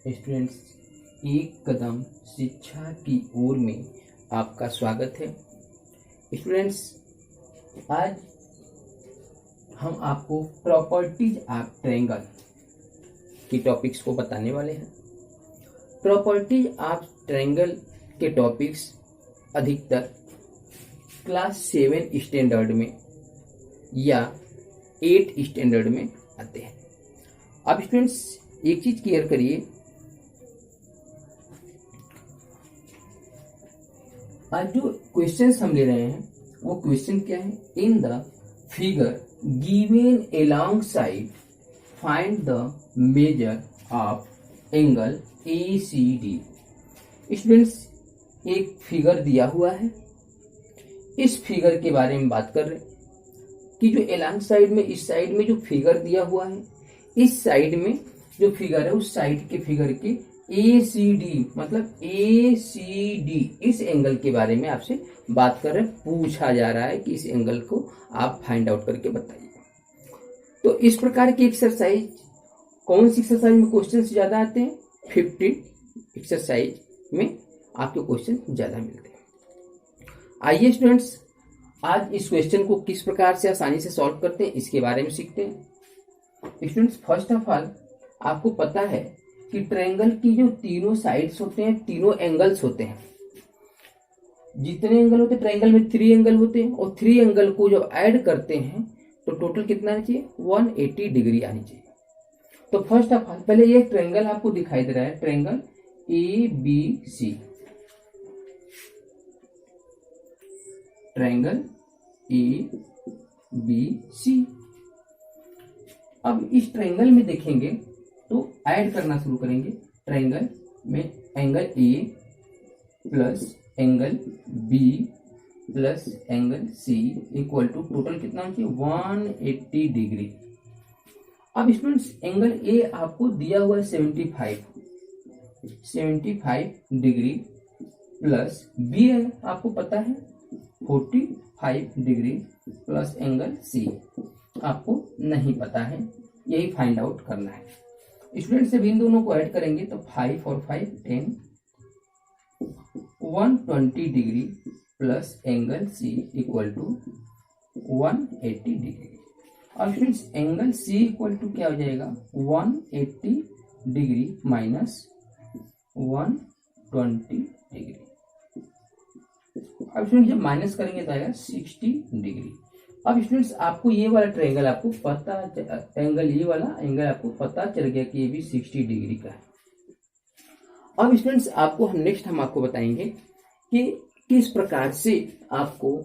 Students, एक कदम शिक्षा की ओर में आपका स्वागत है। स्टूडेंट्स, आज हम आपको प्रॉपर्टीज ऑफ ट्रायंगल के टॉपिक्स को बताने वाले हैं। प्रॉपर्टीज ऑफ ट्रायंगल के टॉपिक्स अधिकतर क्लास 7 स्टैंडर्ड में या 8 स्टैंडर्ड में आते हैं। अब स्टूडेंट्स, एक चीज क्लियर करिए, आज जो क्वेश्चंस हम ले रहे हैं वो क्वेश्चन क्या है? In the figure given along side find the measure of angle ACD। Students, एक फिगर दिया हुआ है, इस फिगर के बारे में बात कर रहे हैं कि जो अलोंग साइड में, इस साइड में जो फिगर दिया हुआ है, इस साइड में जो फिगर है उस साइड के फिगर के ACD मतलब ACD इस एंगल के बारे में आपसे बात कर रहे हैं। पूछा जा रहा है कि इस एंगल को आप फाइंड आउट करके बताइए। तो इस प्रकार की एक्सरसाइज, कौन सी एक्सरसाइज में क्वेश्चन ज्यादा आते हैं? 50 एक्सरसाइज में आपके क्वेश्चन ज्यादा मिलते हैं। आइए स्टूडेंट्स, आज इस क्वेश्चन को किस प्रकार से आसानी से सॉल्व करते हैं इसके बारे में सीखते हैं। स्टूडेंट्स, फर्स्ट ऑफ ऑल आपको पता है कि ट्रायंगल की जो तीनों साइड्स होते हैं, तीनों एंगल्स होते हैं। जितने एंगल होते हैं ट्रायंगल में 3 एंगल होते हैं, और 3 एंगल को जब ऐड करते हैं तो टोटल कितना आना चाहिए? 180 डिग्री आनी चाहिए। तो फर्स्ट ऑफ ऑल पहले ये ट्रायंगल आपको दिखाई दे रहा है, ट्रायंगल ABC, ट्रायंगल ABC। अब इस ट्रायंगल में देखेंगे तो ऐड करना शुरू करेंगे। ट्रायंगल में angle A plus angle B plus angle C equal to total कितना होना चाहिए? 180 डिग्री। अब स्टूडेंट्स, एंगल A आपको दिया हुआ है 75 डिग्री प्लस B है आपको पता है 45 डिग्री प्लस एंगल C आपको नहीं पता है, यही फाइंड आउट करना है। स्टूडेंट्स, जब इन दोनों को ऐड करेंगे तो 5 और 5 10, 120 degree plus angle C equal to 180 degree. और students, angle C equal to क्या हो जाएगा? 180 डिग्री माइनस 120 डिग्री। अब स्टूडेंट्स, जब माइनस करेंगे तो आएगा 60 डिग्री। अब स्टूडेंट्स, आपको ये वाला ट्रायंगल आपको पता, एंगल ये वाला एंगल आपको पता चल गया कि ये भी 60 डिग्री का है। अब स्टूडेंट्स, आपको हम बताएंगे कि किस प्रकार से आपको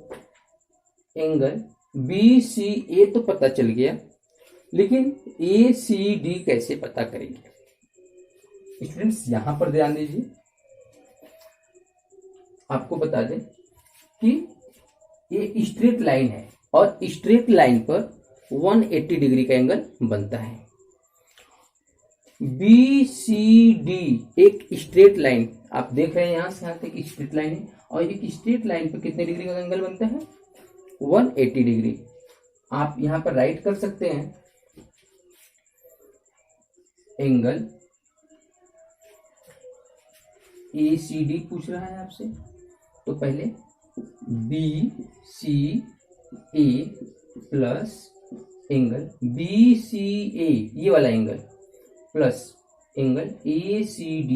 एंगल BCA तो पता चल गया, लेकिन ACD कैसे पता करेंगे। स्टूडेंट्स, यहां पर ध्यान दीजिए, आपको बता दें कि ये स्ट्रेट लाइन है और स्ट्रेट लाइन पर 180 डिग्री का एंगल बनता है। BCD एक स्ट्रेट लाइन, आप देख रहे हैं यहां से यहां तक स्ट्रेट लाइन है, और एक स्ट्रेट लाइन पर कितने डिग्री का एंगल बनता है? 180 डिग्री। आप यहां पर राइट कर सकते हैं एंगल ACD पूछ रहा है आपसे, तो पहले BCA प्लस एंगल BCA ये वाला angle plus angle ACD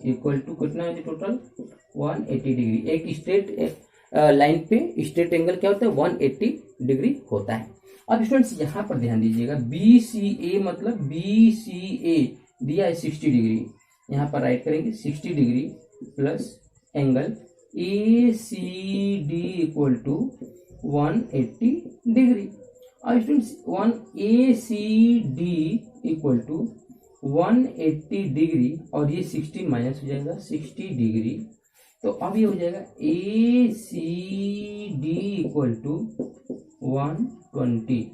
equal to कितना है? टोटल 180 डिग्री। एक स्ट्रेट लाइन पे स्ट्रेट एंगल क्या होता है? 180 डिग्री होता है। अब स्टूडेंट्स, यहां पर ध्यान दीजिएगा, BCA मतलब BCA दिया है 60 डिग्री, यहां पर राइट करेंगे 60 degree plus angle ACD equal to 180 degree. और students, ACD equal to 180 degree और ये 60 माइनस हो जाएगा 60 डिग्री, तो अब ये हो जाएगा ACD इक्वल टू 120।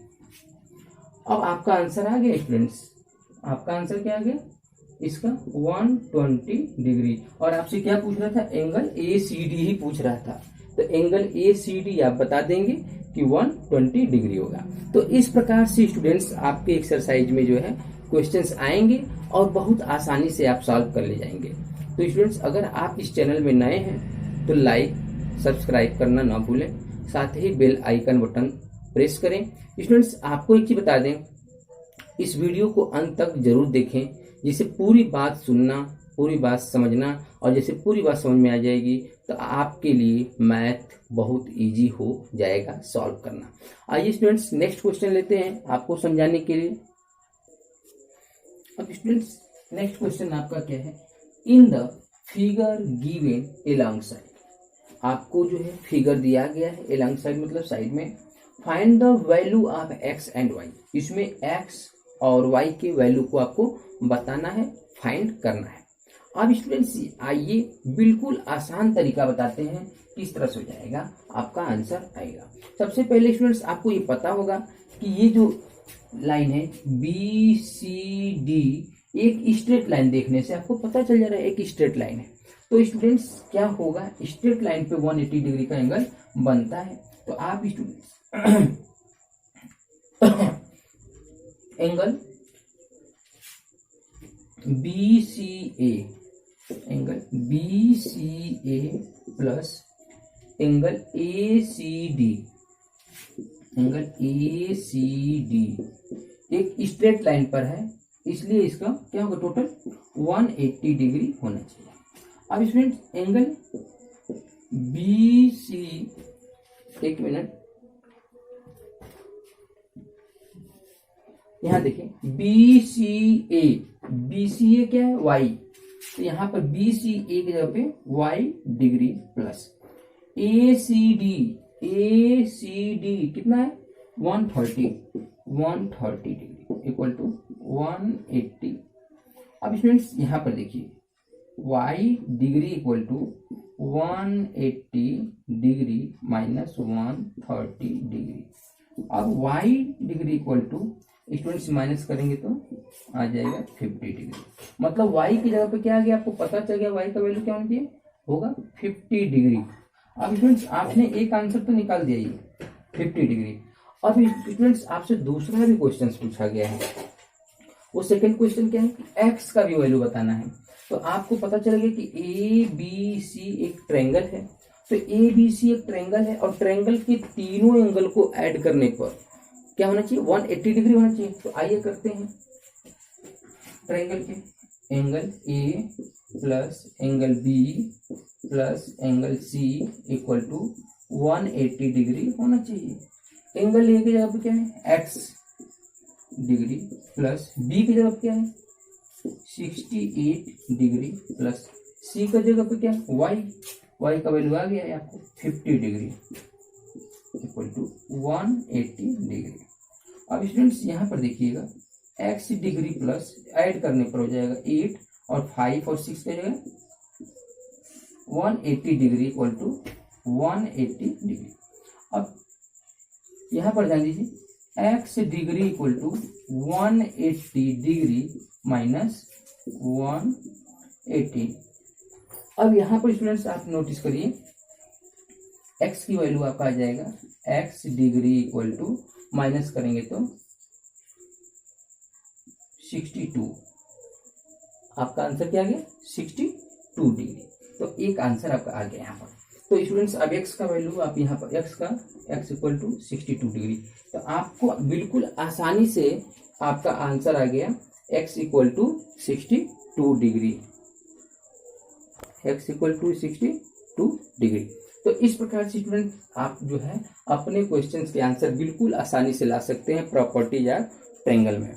अब आपका आंसर आ गया स्टूडेंट्स, आपका आंसर क्या आ गया इसका? 120 डिग्री। और आपसे क्या पूछ रहा था? एंगल ACD ही पूछ रहा था, तो एंगल ACD आप बता देंगे कि 120 डिग्री होगा। तो इस प्रकार से स्टूडेंट्स आपके एक्सरसाइज में जो है क्वेश्चंस आएंगे और बहुत आसानी से आप सॉल्व कर ले जाएंगे। तो स्टूडेंट्स, अगर आप इस चैनल में नए हैं तो लाइक सब्सक्राइब करना ना भूलें, साथ ही बेल आइकन बटन प्रेस करें। स्टूडेंट्स, आपको एक चीज बता दें, इस वीडियो को अंत तक जरूर देखें, जिससे पूरी बात सुनना, पूरी बात समझना, और जैसे पूरी बात समझ में आ जाएगी तो आपके लिए मैथ बहुत इजी हो जाएगा सॉल्व करना। आइए स्टूडेंट्स, नेक्स्ट क्वेश्चन लेते हैं आपको समझाने के लिए। अब स्टूडेंट्स, नेक्स्ट क्वेश्चन आपका क्या है, in the figure given along side, आपको जो है फिगर दिया गया है, एलॉन्ग साइड मतलब साइड में, find the value of x and y, इसमें एक्स और वाई के वैल्यू को आपको बताना है, फाइंड करना है। अब स्टूडेंट्स, आइए बिल्कुल आसान तरीका बताते हैं किस तरह से हो जाएगा आपका आंसर आएगा। सबसे पहले स्टूडेंट्स, आपको ये पता होगा कि ये जो लाइन है बी सी डी, एक स्ट्रेट लाइन देखने से आपको पता चल जा रहा है एक स्ट्रेट लाइन है। तो स्टूडेंट्स क्या होगा, स्ट्रेट लाइन पे 180 डिग्री का एंगल बनता है। तो आप students angle B C A, angle B C A plus angle A C D, angle A C D एक स्ट्रेट लाइन पर है, इसलिए इसका क्या होगा, टोटल 180 डिग्री होना चाहिए। अब स्टूडेंट एंगल बी सी, एक मिनट, यहां देखिए बी सी ए, बी सी ए क्या है, वाई, तो यहां पर बी सी ए की जगह पे वाई डिग्री प्लस ए सी डी, ए सी डी कितना है 130 डिग्री इक्वल टू 180। अब स्टूडेंट्स यहां पर देखिए Y degree equal to 180 degree minus 130 degree. अब Y degree equal to students minus करेंगे तो आ जाएगा 50 डिग्री, मतलब y की जगह पे क्या आ गया, आपको पता चल गया y का वैल्यू क्या होना चाहिए, होगा 50 डिग्री। अब स्टूडेंट्स आपने एक आंसर तो निकाल दिया ये 50 डिग्री। अब स्टूडेंट्स आपसे दूसरा भी क्वेश्चन पूछा गया है, वो सेकंड क्वेश्चन क्या है कि x का भी वैल्यू बताना है। तो आपको पता चल गया कि ए बी सी एक ट्रायंगल है, तो ए बी सी एक ट्रायंगल है और ट्रायंगल के तीनों एंगल को ऐड करने पर क्या होना चाहिए, 180 डिग्री होना चाहिए। तो आइए करते हैं, ट्रायंगल के angle A plus angle B plus angle C equal to 180 degree होना चाहिए। एंगल ए की जगह पे क्या है x डिग्री प्लस बी की जगह पे क्या है 68 डिग्री प्लस सी का जगह पे क्या है y का वैल्यू आ गया है आपको 50 डिग्री इक्वल टू 180 डिग्री। अब स्टूडेंट्स यहाँ पर देखिएगा x डिग्री प्लस ऐड करने पर हो जाएगा 8 और 5 और 6 का जगह 180 डिग्री इक्वल टू 180 डिग्री। अब यहाँ पर ध्यान दीजिए x degree equal to 180 degree minus 180। अब यहाँ पर स्टूडेंट्स आप नोटिस करिए x की वैल्यू आपका आ जाएगा x degree equal to minus करेंगे तो 62, आपका आंसर क्या आ गया 62 डिग्री। तो एक आंसर आपका आ गया यहाँ पर। तो स्टूडेंट्स अब x का वैल्यू आप यहाँ पर x इक्वल टू 62 डिग्री, तो आपको बिल्कुल आसानी से आपका आंसर आ गया x equal to 62 degree, x equal to 62 degree. तो इस प्रकार से स्टूडेंट आप जो है अपने क्वेश्चंस के आंसर बिल्कुल आसानी से ला सकते हैं प्रॉपर्टी या ट्रायंगल में।